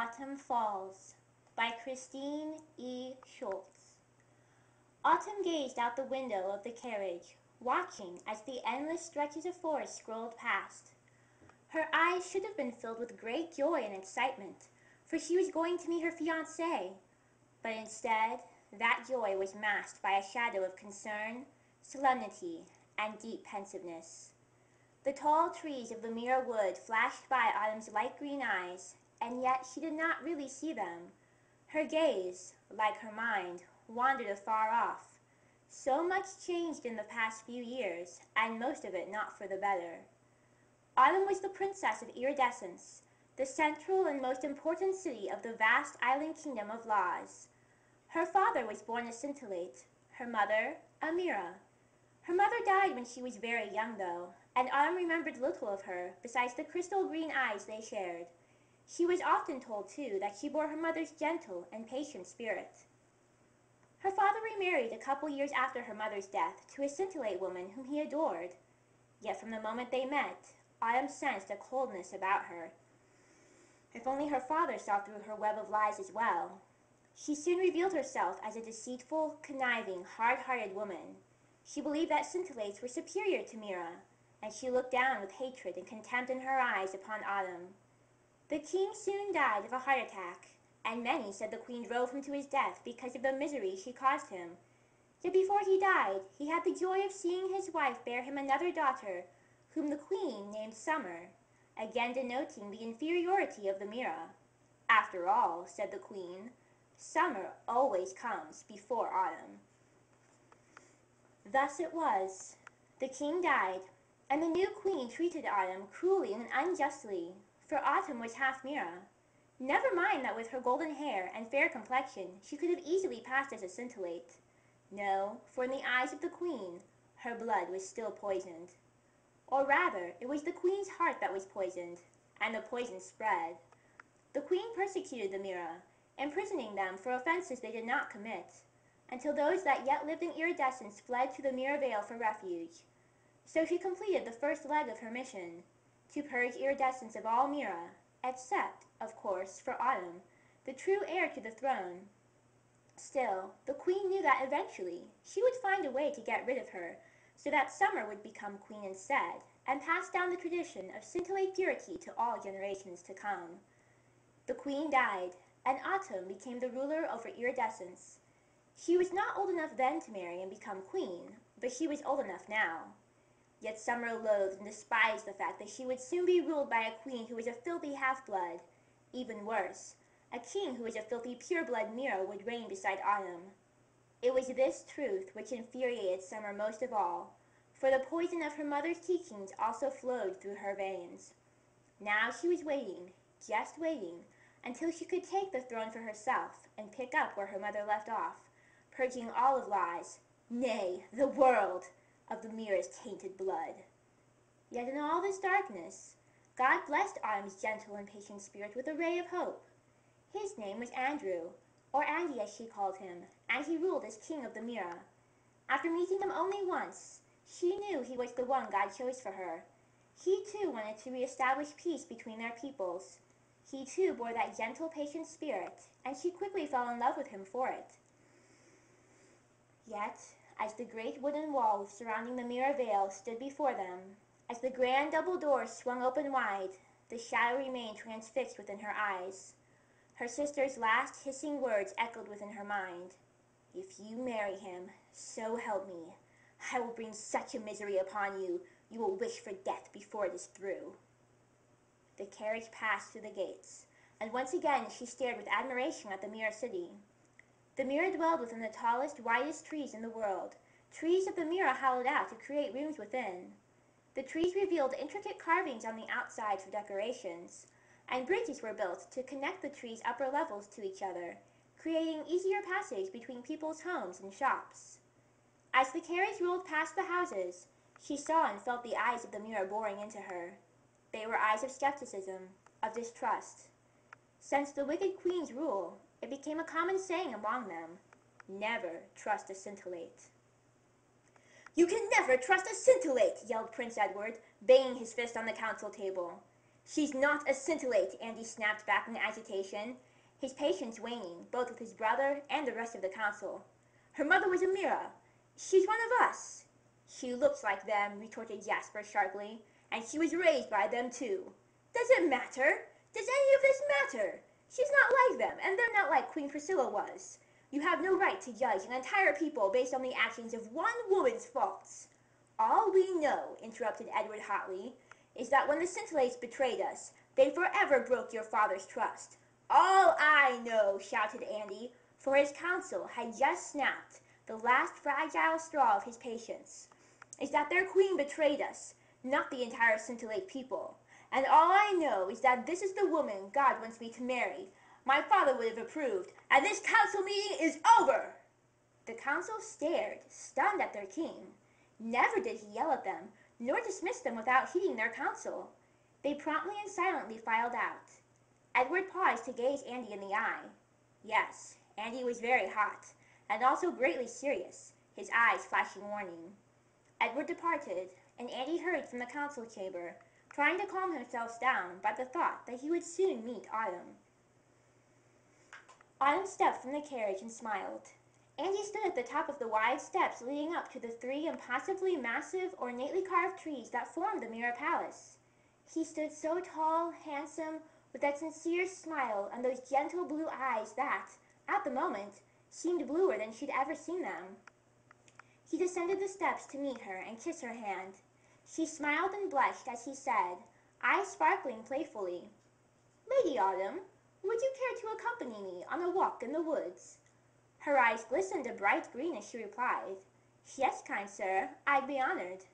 Autumn Falls by Christine E. Schultz. Autumn gazed out the window of the carriage, watching as the endless stretches of forest scrolled past. Her eyes should have been filled with great joy and excitement, for she was going to meet her fiancé. But instead, that joy was masked by a shadow of concern, solemnity, and deep pensiveness. The tall trees of the Mira wood flashed by Autumn's light green eyes, and yet she did not really see them. Her gaze, like her mind, wandered afar off. So much changed in the past few years, and most of it not for the better. Autumn was the princess of Iridescence, the central and most important city of the vast island kingdom of Laws. Her father was born a Scintillate, her mother a Mira. Her mother died when she was very young, though, and Autumn remembered little of her besides the crystal green eyes they shared. She was often told, too, that she bore her mother's gentle and patient spirit. Her father remarried a couple years after her mother's death to a Scintillate woman whom he adored. Yet from the moment they met, Autumn sensed a coldness about her. If only her father saw through her web of lies as well. She soon revealed herself as a deceitful, conniving, hard-hearted woman. She believed that Scintillates were superior to Mira, and she looked down with hatred and contempt in her eyes upon Autumn. The king soon died of a heart attack, and many said the queen drove him to his death because of the misery she caused him. Yet before he died, he had the joy of seeing his wife bear him another daughter, whom the queen named Summer, again denoting the inferiority of the Mira. After all, said the queen, summer always comes before autumn. Thus it was. The king died, and the new queen treated Autumn cruelly and unjustly, for Autumn was half Mira. Never mind that with her golden hair and fair complexion she could have easily passed as a Scintillate. No, for in the eyes of the queen, her blood was still poisoned. Or rather, it was the queen's heart that was poisoned, and the poison spread. The queen persecuted the Mira, imprisoning them for offenses they did not commit, until those that yet lived in Iridescence fled to the Mira Vale for refuge. So she completed the first leg of her mission, to purge Iridescence of all Mira, except, of course, for Autumn, the true heir to the throne. Still, the queen knew that eventually she would find a way to get rid of her, so that Summer would become queen instead, and pass down the tradition of Scintillate purity to all generations to come. The queen died, and Autumn became the ruler over Iridescence. She was not old enough then to marry and become queen, but she was old enough now. Yet Summer loathed and despised the fact that she would soon be ruled by a queen who was a filthy half-blood. Even worse, a king who was a filthy pure-blood Mira would reign beside Autumn. It was this truth which infuriated Summer most of all, for the poison of her mother's teachings also flowed through her veins. Now she was waiting, just waiting, until she could take the throne for herself and pick up where her mother left off, purging all of lies, nay, the world, of the Mira's tainted blood. Yet in all this darkness, God blessed Autumn's gentle and patient spirit with a ray of hope. His name was Andrew, or Andy as she called him, and he ruled as king of the Mira. After meeting them only once, she knew he was the one God chose for her. He too wanted to re-establish peace between their peoples. He too bore that gentle, patient spirit, and she quickly fell in love with him for it. Yet, as the great wooden wall surrounding the Mira Vale stood before them, as the grand double doors swung open wide, the shadow remained transfixed within her eyes. Her sister's last hissing words echoed within her mind. If you marry him, so help me, I will bring such a misery upon you, you will wish for death before it is through. The carriage passed through the gates, and once again she stared with admiration at the Mira city. The Mira dwelled within the tallest, widest trees in the world, trees that the Mira hollowed out to create rooms within. The trees revealed intricate carvings on the outside for decorations, and bridges were built to connect the trees' upper levels to each other, creating easier passage between people's homes and shops. As the carriage rolled past the houses, she saw and felt the eyes of the Mira boring into her. They were eyes of skepticism, of distrust. Since the wicked queen's rule, it became a common saying among them, never trust a Scintillate. You can never trust a Scintillate, yelled Prince Edward, banging his fist on the council table. She's not a scintillate, Andy snapped back in agitation, his patience waning, both with his brother and the rest of the council. Her mother was a Mira. She's one of us. She looks like them, retorted Jasper sharply, and she was raised by them too. Does it matter? Does any of this matter? She's not like them, and they're not like Queen Priscilla was. You have no right to judge an entire people based on the actions of one woman's faults. All we know, interrupted Edward hotly, is that when the scintillates betrayed us, they forever broke your father's trust. All I know, shouted Andy, for his counsel had just snapped the last fragile straw of his patience, is that their queen betrayed us, not the entire scintillate people. And all I know is that this is the woman God wants me to marry. My father would have approved, and this council meeting is over! The council stared, stunned at their king. Never did he yell at them, nor dismiss them without heeding their counsel. They promptly and silently filed out. Edward paused to gaze Andy in the eye. Yes, Andy was very hot, and also greatly serious, his eyes flashing warning. Edward departed, and Andy hurried from the council chamber, trying to calm himself down by the thought that he would soon meet Autumn. Autumn stepped from the carriage and smiled. Andy stood at the top of the wide steps leading up to the three impossibly massive, ornately carved trees that formed the Mira Palace. He stood so tall, handsome, with that sincere smile and those gentle blue eyes that, at the moment, seemed bluer than she'd ever seen them. He descended the steps to meet her and kiss her hand. She smiled and blushed as he said, eyes sparkling playfully, Lady Autumn, would you care to accompany me on a walk in the woods? Her eyes glistened a bright green as she replied, Yes, kind sir, I'd be honored.